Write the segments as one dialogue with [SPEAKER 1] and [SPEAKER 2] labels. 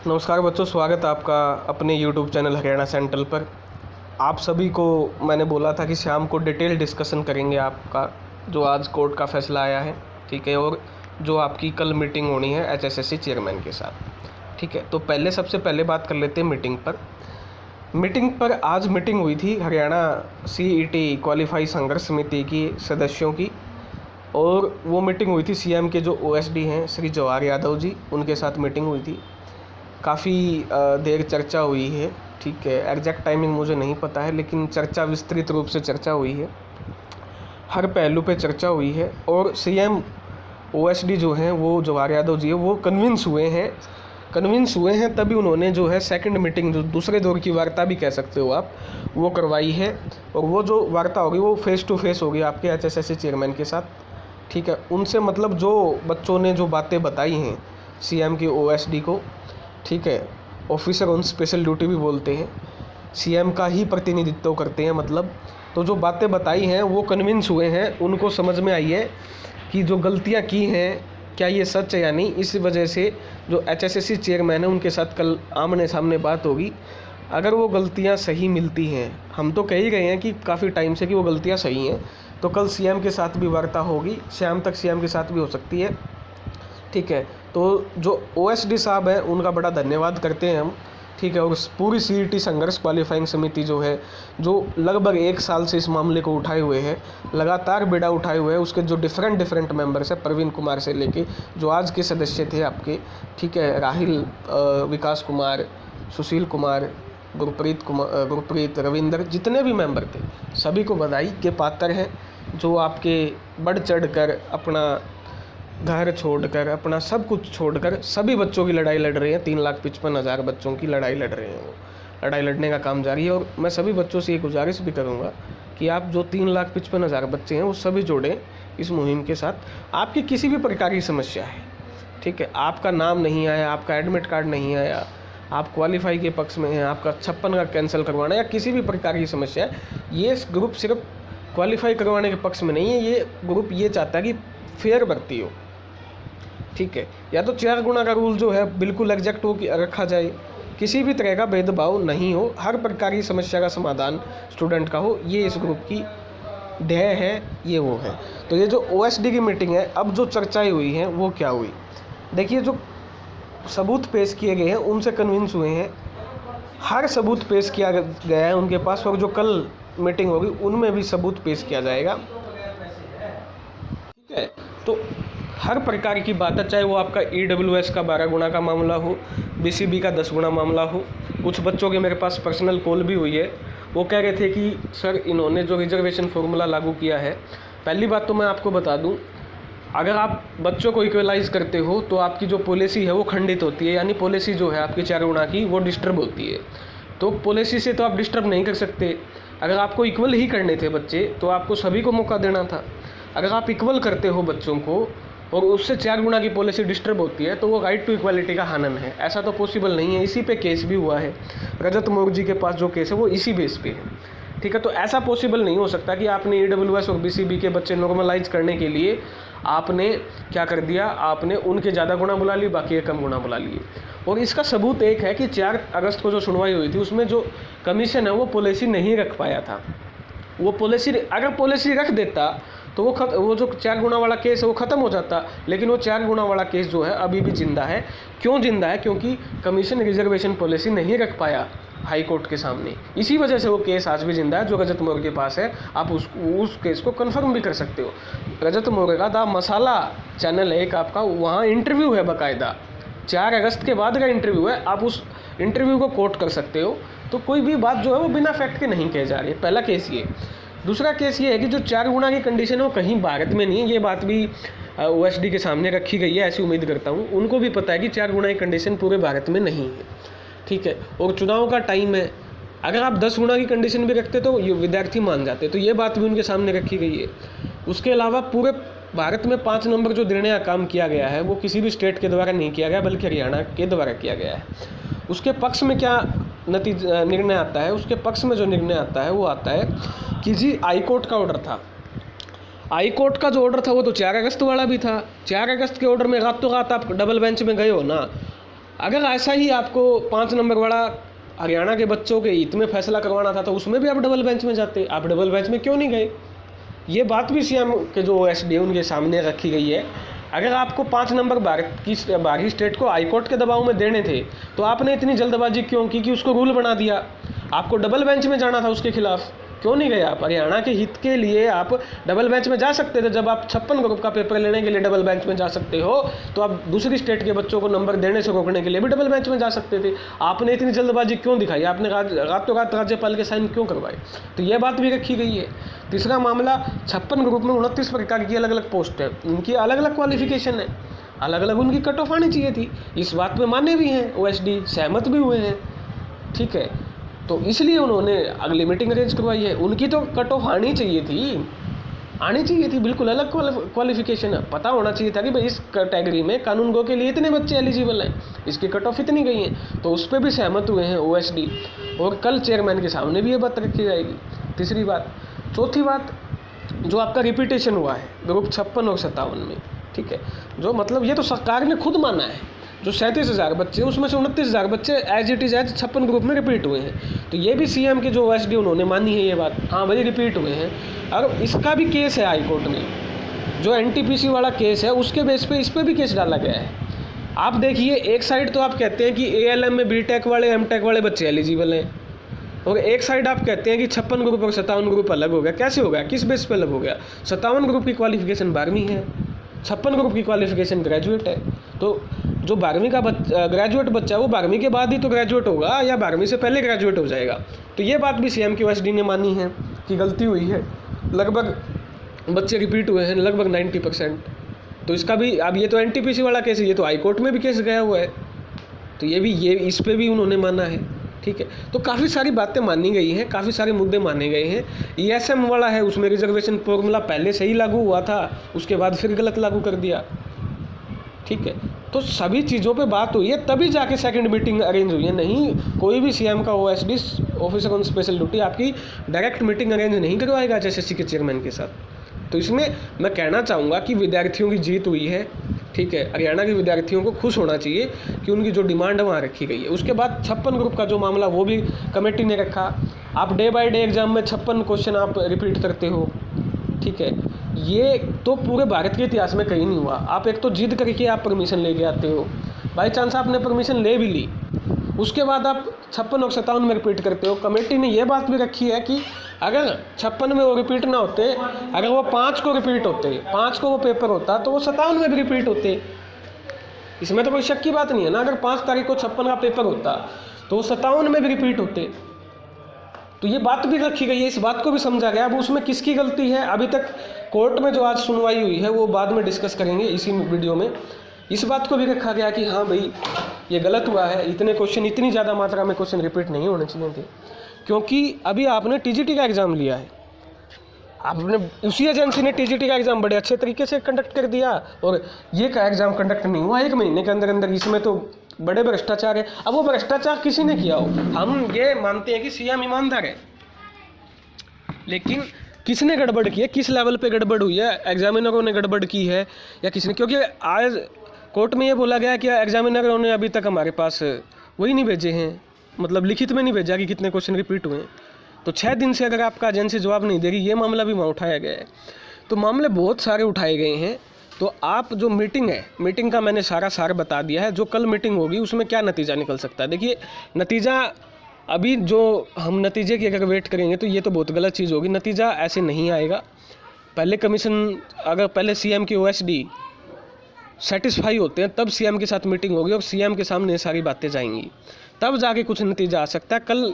[SPEAKER 1] नमस्कार बच्चों, स्वागत है आपका अपने YouTube चैनल हरियाणा सेंट्रल पर। आप सभी को मैंने बोला था कि शाम को डिटेल डिस्कशन करेंगे आपका जो आज कोर्ट का फैसला आया है, ठीक है, और जो आपकी कल मीटिंग होनी है HSSC चेयरमैन के साथ, ठीक है। तो सबसे पहले बात कर लेते हैं मीटिंग पर आज मीटिंग हुई थी हरियाणा CET क्वालिफाई संघर्ष समिति की सदस्यों की, और वो मीटिंग हुई थी CM के जो OSD हैं श्री जवाहर यादव जी, उनके साथ मीटिंग हुई थी। काफ़ी देर चर्चा हुई है, ठीक है। एग्जैक्ट टाइमिंग मुझे नहीं पता है, लेकिन चर्चा विस्तृत रूप से चर्चा हुई है, हर पहलू पे चर्चा हुई है। और CM OSD जो हैं वो जवाहर यादव जी है, वो कन्विंस हुए हैं तभी उन्होंने जो है सेकंड मीटिंग, जो दूसरे दौर की वार्ता भी कह सकते हो आप, वो करवाई है। और वो जो वार्ता होगी वो फेस टू फेस होगी आपके HSSC चेयरमैन के साथ, ठीक है। उनसे मतलब जो बच्चों ने जो बातें बताई हैं CM के OSD को, ठीक है, ऑफिसर ऑन स्पेशल ड्यूटी भी बोलते हैं, CM का ही प्रतिनिधित्व करते हैं मतलब। तो जो बातें बताई हैं वो कन्विंस हुए हैं, उनको समझ में आई है कि जो गलतियां की हैं क्या ये सच है या नहीं। इस वजह से जो HSSC चेयरमैन है उनके साथ कल आमने सामने बात होगी। अगर वो गलतियां सही मिलती हैं, हम तो कह ही रहे हैं कि काफ़ी टाइम से कि वो गलतियां सही हैं, तो कल CM के साथ भी वार्ता होगी, शाम तक CM के साथ भी हो सकती है, ठीक है। तो जो OSD साहब हैं उनका बड़ा धन्यवाद करते हैं हम, ठीक है। और पूरी CET संघर्ष क्वालिफाइंग समिति जो है, जो लगभग 1 साल से इस मामले को उठाए हुए है, लगातार बेड़ा उठाए हुए है, उसके जो डिफरेंट मेंबर्स हैं, प्रवीण कुमार से लेके जो आज के सदस्य थे आपके, ठीक है, राहिल, विकास कुमार, सुशील कुमार, गुरप्रीत, रविंदर, जितने भी मेंबर थे सभी को बधाई के पात्र हैं, जो आपके बढ़ चढ़ कर अपना घर छोड़कर, अपना सब कुछ छोड़कर सभी बच्चों की लड़ाई लड़ रहे हैं। 3,55,000 बच्चों की लड़ाई लड़ रहे हैं, वो लड़ाई लड़ने का काम जारी है। और मैं सभी बच्चों से ये गुजारिश भी करूँगा कि आप जो 3,55,000 बच्चे हैं वो सभी जोड़ें इस मुहिम के साथ। आपकी किसी भी प्रकार की समस्या है, ठीक है, आपका नाम नहीं आया, आपका एडमिट कार्ड नहीं आया, आप क्वालिफाई के पक्ष में हैं, आपका 56 का कैंसिल करवाना या किसी भी प्रकार की समस्या है, ये ग्रुप सिर्फ क्वालिफाई करवाने के पक्ष में नहीं है। ये ग्रुप ये चाहता है कि फेयर भर्ती हो, ठीक है। या तो 4 गुना का रूल जो है बिल्कुल एग्जैक्ट हो कि रखा जाए, किसी भी तरह का भेदभाव नहीं हो, हर प्रकार की समस्या का समाधान स्टूडेंट का हो, ये इस ग्रुप की ध्येय है, ये वो है। तो ये जो OSD की मीटिंग है, अब जो चर्चाएं हुई हैं वो क्या हुई, देखिए, जो सबूत पेश किए गए हैं उनसे कन्विंस हुए हैं, हर सबूत पेश किया गया है उनके पास, और जो कल मीटिंग होगी उनमें भी सबूत पेश किया जाएगा, ठीक है। तो हर प्रकार की बात है, चाहे वो आपका EWS का 12 गुना का मामला हो, BCB का 10 गुना मामला हो। कुछ बच्चों के मेरे पास पर्सनल कॉल भी हुई है, वो कह रहे थे कि सर इन्होंने जो रिजर्वेशन फॉर्मूला लागू किया है, पहली बात तो मैं आपको बता दूं, अगर आप बच्चों को इक्वलाइज करते हो तो आपकी जो पॉलिसी है वो खंडित होती है, यानी पॉलिसी जो है आपकी 4 गुना की वो डिस्टर्ब होती है। तो पॉलिसी से तो आप डिस्टर्ब नहीं कर सकते। अगर आपको इक्वल ही करने थे बच्चे तो आपको सभी को मौका देना था। अगर आप इक्वल करते हो बच्चों को और उससे 4 गुना की पॉलिसी डिस्टर्ब होती है, तो वो राइट टू इक्वालिटी का हनन है, ऐसा तो पॉसिबल नहीं है। इसी पे केस भी हुआ है, रजत मोर्क जी के पास जो केस है वो इसी बेस पे है, ठीक है। तो ऐसा पॉसिबल नहीं हो सकता कि आपने EWS और BCB के बच्चे नॉर्मलाइज करने के लिए आपने क्या कर दिया, आपने उनके ज़्यादा गुना बुला लिए, बाकी कम गुना बुला लिए। और इसका सबूत एक है कि 4 अगस्त को जो सुनवाई हुई थी उसमें जो कमीशन है वो पॉलिसी नहीं रख पाया था। वो पॉलिसी, अगर पॉलिसी रख देता तो वो जो 4 गुना वाला केस है वो ख़त्म हो जाता, लेकिन वो 4 गुना वाला केस जो है अभी भी जिंदा है। क्यों जिंदा है? क्योंकि कमीशन रिजर्वेशन पॉलिसी नहीं रख पाया हाई कोर्ट के सामने, इसी वजह से वो केस आज भी जिंदा है जो रजत मौर्य के पास है। आप उस केस को कंफर्म भी कर सकते हो। रजत मौर्य का द मसाला चैनल है एक आपका, वहाँ इंटरव्यू है बाकायदा, 4 अगस्त के बाद का इंटरव्यू है, आप उस इंटरव्यू को कोट कर सकते हो। तो कोई भी बात जो है वो बिना फैक्ट के नहीं कही जा रही है, पहला केस ये। दूसरा केस ये है कि जो 4 गुना की कंडीशन है वो कहीं भारत में नहीं है, ये बात भी OSD के सामने रखी गई है, ऐसी उम्मीद करता हूँ। उनको भी पता है कि 4 गुना की कंडीशन पूरे भारत में नहीं है, ठीक है। और चुनाव का टाइम है, अगर आप 10 गुना की कंडीशन भी रखते तो ये विद्यार्थी मान जाते, तो ये बात भी उनके सामने रखी गई है। उसके अलावा पूरे भारत में 5 नंबर जो निर्णय काम किया गया है वो किसी भी स्टेट के द्वारा नहीं किया गया, बल्कि हरियाणा के द्वारा किया गया है। उसके पक्ष में क्या निर्णय आता है, उसके पक्ष में जो निर्णय आता है वो आता है कि जी हाई कोर्ट का ऑर्डर था, हाई कोर्ट का जो ऑर्डर था वो तो 4 अगस्त वाला भी था। 4 अगस्त के ऑर्डर में रातों रात आप डबल बेंच में गए हो ना, अगर ऐसा ही आपको 5 नंबर वाला हरियाणा के बच्चों के हित में फैसला करवाना था तो उसमें भी आप डबल बेंच में जाते, आप डबल बेंच में क्यों नहीं गए? ये बात भी सीएम के जो ओएसडी उनके सामने रखी गई है। अगर आपको 5 नंबर बाकी स्टेट को हाईकोर्ट के दबाव में देने थे तो आपने इतनी जल्दबाजी क्यों की कि उसको रूल बना दिया? आपको डबल बेंच में जाना था, उसके खिलाफ क्यों नहीं गए आप? हरियाणा के हित के लिए आप डबल बेंच में जा सकते थे। जब आप 56 ग्रुप का पेपर लेने के लिए डबल बेंच में जा सकते हो तो आप दूसरी स्टेट के बच्चों को नंबर देने से रोकने के लिए भी डबल बेंच में जा सकते थे। आपने इतनी जल्दबाजी क्यों दिखाई? आपने रातों रात राज्यपाल के साइन क्यों करवाए? तो ये बात भी रखी गई है। तीसरा मामला, 56 ग्रुप में 29 प्रकार की अलग अलग पोस्ट है, उनकी अलग अलग क्वालिफिकेशन है, अलग अलग उनकी कट ऑफ आनी चाहिए थी। इस बात में माने भी हैं ओएसडी, सहमत भी हुए हैं, ठीक है। तो इसलिए उन्होंने अगली मीटिंग अरेंज करवाई है। उनकी तो कट ऑफ आनी चाहिए थी, बिल्कुल अलग क्वालिफिकेशन है। पता होना चाहिए था कि भाई इस कैटेगरी में कानून गो के लिए इतने बच्चे एलिजिबल हैं, इसकी कट ऑफ इतनी गई है। तो उस पर भी सहमत हुए हैं ओएसडी, और कल चेयरमैन के सामने भी ये बात रखी जाएगी। तीसरी बात। चौथी बात, जो आपका रिपीटेशन हुआ है ग्रुप 56 और 57 में, ठीक है, जो मतलब ये तो सरकार ने खुद माना है, जो 37,000 बच्चे उसमें से 29,000 बच्चे एज इट इज़ 56 ग्रुप में रिपीट हुए हैं। तो ये भी सीएम के जो ओएसडी उन्होंने मानी है ये बात, हाँ भाई रिपीट हुए हैं। और इसका भी केस है हाईकोर्ट में, जो एनटीपीसी वाला केस है उसके बेस पे इस पर भी केस डाला गया है। आप देखिए, एक साइड तो आप कहते हैं कि एएलएम में बीटेक वाले एमटेक वाले बच्चे एलिजिबल हैं, और एक साइड आप कहते हैं कि 56 ग्रुप और 57 ग्रुप अलग हो गया। कैसे हो गया? किस बेस पे अलग हो गया? 57 ग्रुप की क्वालिफिकेशन 12वीं है, 56 ग्रुप की क्वालिफिकेशन ग्रेजुएट है। तो जो 12वीं का ग्रेजुएट बच्चा है वो 12वीं के बाद ही तो ग्रेजुएट होगा, या 12वीं से पहले ग्रेजुएट हो जाएगा। तो ये बात भी सीएम की ओएसडी ने मानी है कि गलती हुई है, लगभग बच्चे रिपीट हुए हैं, लगभग 90%। तो इसका भी, अब ये तो एनटीपीसी वाला केस है, ये तो हाईकोर्ट में भी केस गया हुआ है, तो ये इस पर भी उन्होंने माना है, ठीक है। तो काफ़ी सारी बातें मानी गई हैं, काफ़ी सारे मुद्दे माने गए हैं। ईएसएम वाला है, उसमें रिजर्वेशन फॉर्मूला पहले सही लागू हुआ था, उसके बाद फिर गलत लागू कर दिया, ठीक है। तो सभी चीज़ों पे बात हुई है, तभी जाके सेकंड मीटिंग अरेंज हुई है। नहीं, कोई भी सीएम का OSD, officer on special duty, आपकी डायरेक्ट मीटिंग अरेंज नहीं करवाएगा एचएसएससी के चेयरमैन के साथ। तो इसमें मैं कहना चाहूँगा कि विद्यार्थियों की जीत हुई है, ठीक है। हरियाणा के विद्यार्थियों को खुश होना चाहिए कि उनकी जो डिमांड है वहाँ रखी गई है। उसके बाद 56 ग्रुप का जो मामला, वो भी कमेटी ने रखा। आप डे बाय डे एग्जाम में 56 क्वेश्चन आप रिपीट करते हो, ठीक है। ये तो पूरे भारत के इतिहास में कहीं नहीं हुआ। आप एक तो जिद करके आप परमिशन लेके आते हो, बाई चांस आपने परमिशन ले भी ली, उसके बाद आप 56 और 57 में रिपीट करते हो। कमेटी ने ये बात भी रखी है कि अगर 56 में वो रिपीट ना होते, अगर वो 5 को रिपीट होते, 5 को वो पेपर होता, तो वो 57 में भी रिपीट होते। इसमें तो कोई शक की बात नहीं है ना। अगर 5 तारीख को 56 का पेपर होता तो वो 57 में भी रिपीट होते। तो ये बात भी रखी गई है, इस बात को भी समझा गया। अब उसमें किसकी गलती है, अभी तक कोर्ट में जो आज सुनवाई हुई है वो बाद में डिस्कस करेंगे इसी वीडियो में। इस बात को भी रखा गया कि हाँ भाई ये गलत हुआ है, इतने क्वेश्चन, इतनी ज़्यादा मात्रा में क्वेश्चन रिपीट नहीं होने चाहिए थे, क्योंकि अभी आपने टीजीटी का एग्ज़ाम लिया है, आपने उसी एजेंसी ने टीजीटी का एग्ज़ाम बड़े अच्छे तरीके से कंडक्ट कर दिया, और ये का एग्ज़ाम कंडक्ट नहीं हुआ 1 महीने के अंदर अंदर। इसमें तो बड़े भ्रष्टाचार है। अब वो भ्रष्टाचार किसी ने किया हो, हम ये मानते हैं कि सीएम ईमानदार है, लेकिन किसने गड़बड़ की है, किस लेवल पे गड़बड़ हुई है, एग्जामिनरों ने गड़बड़ की है या किसने? क्योंकि आज कोर्ट में ये बोला गया कि एग्जामिनरों ने अभी तक हमारे पास वही नहीं भेजे हैं, मतलब लिखित में नहीं भेजा कि कितने क्वेश्चन रिपीट हुए हैं। तो 6 दिन से अगर आपका एजेंसी जवाब नहीं दे रही, ये मामला भी वहाँ उठाया गया है। तो मामले बहुत सारे उठाए गए हैं। तो आप जो मीटिंग है, मीटिंग का मैंने सारा सार बता दिया है। जो कल मीटिंग होगी उसमें क्या नतीजा निकल सकता है, देखिए नतीजा, अभी जो हम नतीजे की अगर वेट करेंगे तो ये तो बहुत गलत चीज़ होगी। नतीजा ऐसे नहीं आएगा। पहले कमीशन, अगर पहले सीएम की ओएसडी सेटिस्फाई होते हैं तब सीएम के साथ मीटिंग होगी और सीएम के सामने ये सारी बातें जाएंगी, तब जाके कुछ नतीजा आ सकता है। कल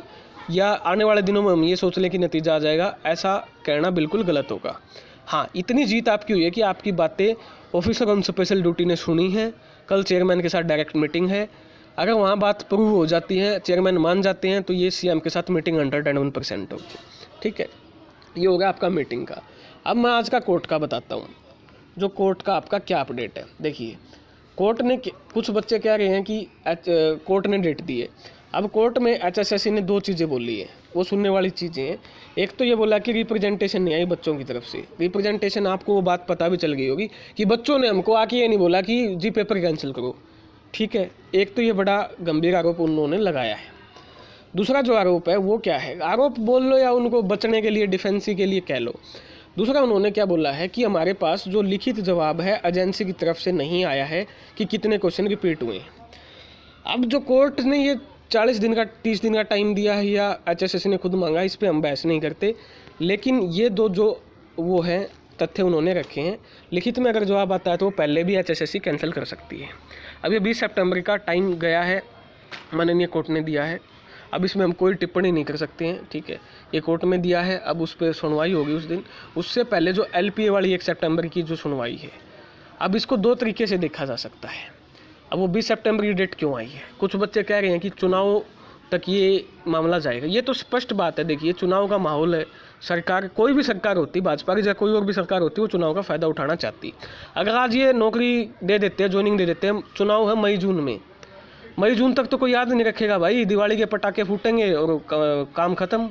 [SPEAKER 1] या आने वाले दिनों में हम ये सोच लें कि नतीजा आ जाएगा, ऐसा कहना बिल्कुल गलत होगा। हाँ, इतनी जीत आपकी हुई है कि आपकी बातें ऑफिसर ऑन स्पेशल ड्यूटी ने सुनी है। कल चेयरमैन के साथ डायरेक्ट मीटिंग है। अगर वहाँ बात प्रूव हो जाती है, चेयरमैन मान जाते हैं, तो ये सीएम के साथ मीटिंग 101% होगी, ठीक है। ये होगा आपका मीटिंग का। अब मैं आज का कोर्ट का बताता हूँ, जो कोर्ट का आपका क्या अपडेट है। देखिए, कोर्ट ने, कुछ बच्चे कह रहे हैं कि कोर्ट ने डेट दी है। अब कोर्ट में एचएसएससी ने 2 चीज़ें बोली है, वो सुनने वाली चीज़ें हैं। एक तो ये बोला कि रिप्रेजेंटेशन नहीं आई बच्चों की तरफ से। रिप्रेजेंटेशन, आपको वो बात पता भी चल गई होगी कि बच्चों ने हमको आके ये नहीं बोला कि जी पेपर कैंसिल करो। ठीक है, एक तो ये बड़ा गंभीर आरोप उन्होंने लगाया है। दूसरा जो आरोप है वो क्या है, आरोप बोल लो या उनको बचने के लिए डिफेंसी के लिए कह लो। दूसरा उन्होंने क्या बोला है कि हमारे पास जो लिखित जवाब है एजेंसी की तरफ से नहीं आया है कि कितने क्वेश्चन रिपीट हुए हैं। अब जो कोर्ट ने ये 40 दिन का 30 दिन का टाइम दिया है या HSSC ने खुद मांगा, इस पर हम बहस नहीं करते, लेकिन ये दो जो वो हैं तथ्य उन्होंने रखे हैं। लिखित में अगर जवाब आता है तो वो पहले भी HSSC कैंसिल कर सकती है। अब ये 20 सितंबर का टाइम गया है, माननीय कोर्ट ने दिया है। अब इसमें हम कोई टिप्पणी नहीं कर सकते हैं, ठीक है, ये कोर्ट में दिया है, अब उस पर सुनवाई होगी उस दिन। उससे पहले जो LPA वाली 1 सितंबर की जो सुनवाई है, अब इसको दो तरीके से देखा जा सकता है। अब वो 20 सितंबर की डेट क्यों आई है? कुछ बच्चे कह रहे हैं कि चुनाव तक ये मामला जाएगा। ये तो स्पष्ट बात है, देखिए चुनाव का माहौल है, सरकार कोई भी सरकार होती, भाजपा की या कोई और भी सरकार होती, वो चुनाव का फ़ायदा उठाना चाहती। अगर आज ये नौकरी दे देते हैं, ज्वाइनिंग दे देते हैं, चुनाव है मई जून में, मई जून तक तो कोई याद नहीं रखेगा भाई, दिवाली के पटाखे फूटेंगे और काम ख़त्म।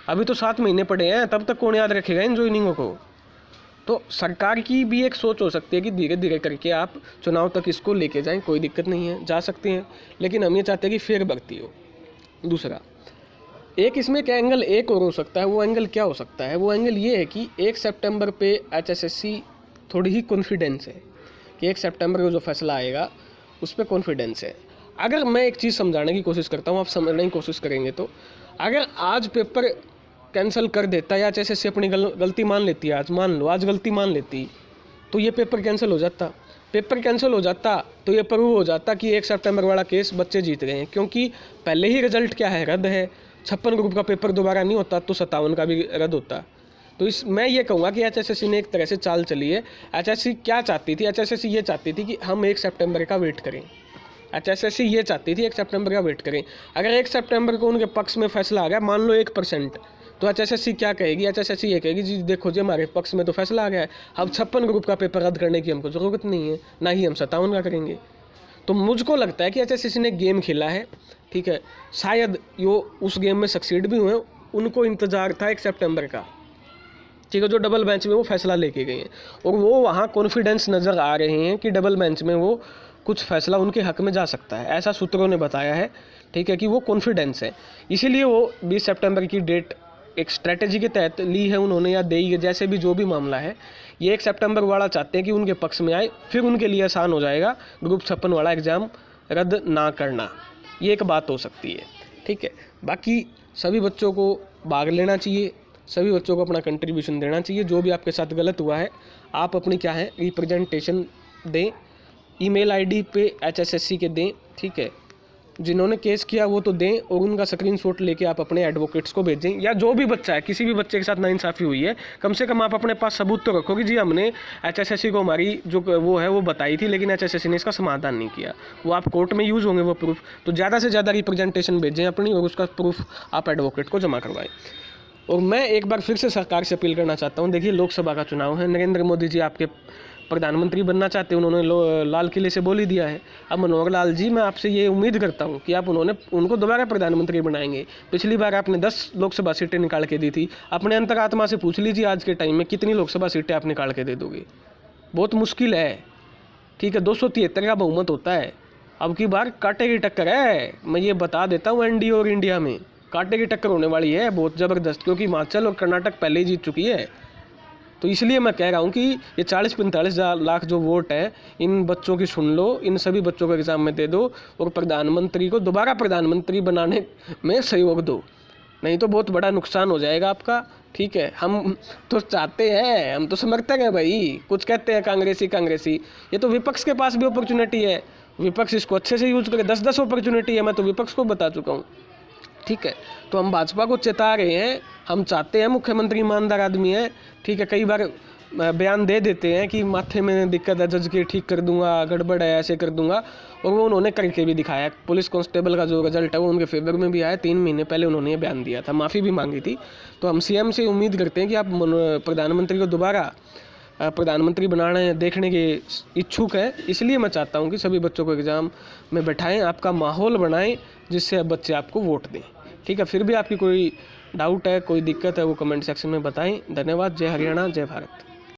[SPEAKER 1] अभी तो 7 महीने पड़े हैं, तब तक कौन याद रखेगा इन ज्वाइनिंगों को? तो सरकार की भी एक सोच हो सकती है कि धीरे धीरे करके आप चुनाव तक इसको लेके जाएं, कोई दिक्कत नहीं है, जा सकते हैं, लेकिन हम ये चाहते हैं कि फेर भर्ती हो। दूसरा एक इसमें एक एंगल एक और हो सकता है, वो एंगल क्या हो सकता है? वो एंगल ये है कि 1 सितंबर पे HSSC थोड़ी ही कॉन्फिडेंस है कि 1 सितंबर को जो फैसला आएगा उस पर कॉन्फिडेंस है। अगर मैं एक चीज़ समझाने की कोशिश करता हूँ, आप समझने की कोशिश करेंगे, तो अगर आज पेपर कैंसिल कर देता या HSSC अपनी गलती मान लेती है, आज मान लो आज गलती मान लेती, तो ये पेपर कैंसिल हो जाता। पेपर कैंसिल हो जाता तो ये प्रूव हो जाता कि 1 सितंबर वाला केस बच्चे जीत गए हैं, क्योंकि पहले ही रिजल्ट क्या है, रद्द है। 56 ग्रुप का पेपर दोबारा नहीं होता तो 57 का भी रद्द होता। तो मैं ये कहूँगा कि HSSC ने एक तरह से चाल चली है। HSSC क्या चाहती थी? HSSC ये चाहती थी कि हम 1 सितंबर का वेट करें। HSSC ये चाहती थी 1 सितंबर का वेट करें। अगर 1 सितंबर को उनके पक्ष में फैसला आ गया, मान लो 1%, तो HSSC क्या कहेगी? HSSC ये कहेगी जी देखो जी हमारे पक्ष में तो फैसला आ गया है, अब 56 ग्रुप का पेपर रद्द करने की हमको ज़रूरत नहीं है, ना ही हम 57 का करेंगे। तो मुझको लगता है कि HSSC ने गेम खेला है, ठीक है, शायद यो उस गेम में सक्सीड भी हुए। उनको इंतज़ार था 1 सितंबर का, ठीक है, जो डबल बेंच में वो फैसला लेके गए हैं, और वो वहाँ कॉन्फिडेंस नज़र आ रहे हैं कि डबल बेंच में वो कुछ फैसला उनके हक में जा सकता है, ऐसा सूत्रों ने बताया है, ठीक है, कि वो कॉन्फिडेंस है। इसीलिए वो 20 सितंबर की डेट एक स्ट्रेटेजी के तहत ली है उन्होंने, या दी है, जैसे भी जो भी मामला है। ये 1 सितंबर वाला चाहते हैं कि उनके पक्ष में आए, फिर उनके लिए आसान हो जाएगा ग्रुप 56 वाला एग्ज़ाम रद्द ना करना। ये एक बात हो सकती है, ठीक है। बाकी सभी बच्चों को भाग लेना चाहिए, सभी बच्चों को अपना कंट्रीब्यूशन देना चाहिए। जो भी आपके साथ गलत हुआ है आप अपनी क्या है रिप्रेजेंटेशन दें, ईमेल आईडी पे HSSC के दें, ठीक है, जिन्होंने केस किया वो तो दें, और उनका स्क्रीनशॉट लेके आप अपने एडवोकेट्स को भेजें, या जो भी बच्चा है, किसी भी बच्चे के साथ नाइंसाफ़ी हुई है, कम से कम आप अपने पास सबूत तो रखो कि जी हमने HSSC को हमारी जो वो है वो बताई थी, लेकिन HSSC ने इसका समाधान नहीं किया। वो आप कोर्ट में यूज़ होंगे वो प्रूफ, तो ज़्यादा से ज़्यादा रिप्रेजेंटेशन भेजें अपनी, और उसका प्रूफ आप एडवोकेट को जमा करवाएं। और मैं एक बार फिर से सरकार से अपील करना चाहता हूँ, देखिए लोकसभा का चुनाव है, नरेंद्र मोदी जी आपके प्रधानमंत्री बनना चाहते हैं, उन्होंने लाल किले से बोल ही दिया है। अब मनोहर लाल जी, मैं आपसे ये उम्मीद करता हूँ कि आप उनको दोबारा प्रधानमंत्री बनाएंगे। पिछली बार आपने 10 लोकसभा सीटें निकाल के दी थी, अपने अंतरात्मा से पूछ लीजिए आज के टाइम में कितनी लोकसभा सीटें आप निकाल के दे दोगे। बहुत मुश्किल है, ठीक है, 273 का बहुमत होता है। अब की बार कांटे की टक्कर है, मैं ये बता देता हूँ, NDA और इंडिया में कांटे की टक्कर होने वाली है बहुत ज़बरदस्त, क्योंकि हिमाचल और कर्नाटक पहले ही जीत चुकी है। तो इसलिए मैं कह रहा हूँ कि ये 40-45 लाख जो वोट है, इन बच्चों की सुन लो, इन सभी बच्चों को एग्ज़ाम में दे दो, और प्रधानमंत्री को दोबारा प्रधानमंत्री बनाने में सहयोग दो, नहीं तो बहुत बड़ा नुकसान हो जाएगा आपका, ठीक है। हम तो चाहते हैं, हम तो समर्थक हैं भाई, कुछ कहते हैं कांग्रेसी, ये तो विपक्ष के पास भी अपॉर्चुनिटी है, विपक्ष इसको अच्छे से यूज़ करे। 10-10 अपॉर्चुनिटी है, मैं तो विपक्ष को बता चुका हूँ, ठीक है। तो हम भाजपा को चेता रहे हैं, हम चाहते हैं, मुख्यमंत्री ईमानदार आदमी है, ठीक है, कई बार बयान दे देते हैं कि माथे में दिक्कत है, जज के ठीक कर दूंगा, गड़बड़ है, ऐसे कर दूंगा, और वो उन्होंने करके भी दिखाया। पुलिस कांस्टेबल का जो रिजल्ट है वो उनके फेवर में भी आया, 3 महीने पहले उन्होंने ये बयान दिया था, माफ़ी भी मांगी थी। तो हम CM से उम्मीद करते हैं कि आप प्रधानमंत्री को दोबारा प्रधानमंत्री बनाने देखने के इच्छुक हैं। इसलिए मैं चाहता हूं कि सभी बच्चों को एग्ज़ाम में बैठाएं, आपका माहौल बनाएं, जिससे बच्चे आपको वोट दें, ठीक है। फिर भी आपकी कोई डाउट है, कोई दिक्कत है, वो कमेंट सेक्शन में बताएं। धन्यवाद। जय हरियाणा, जय भारत।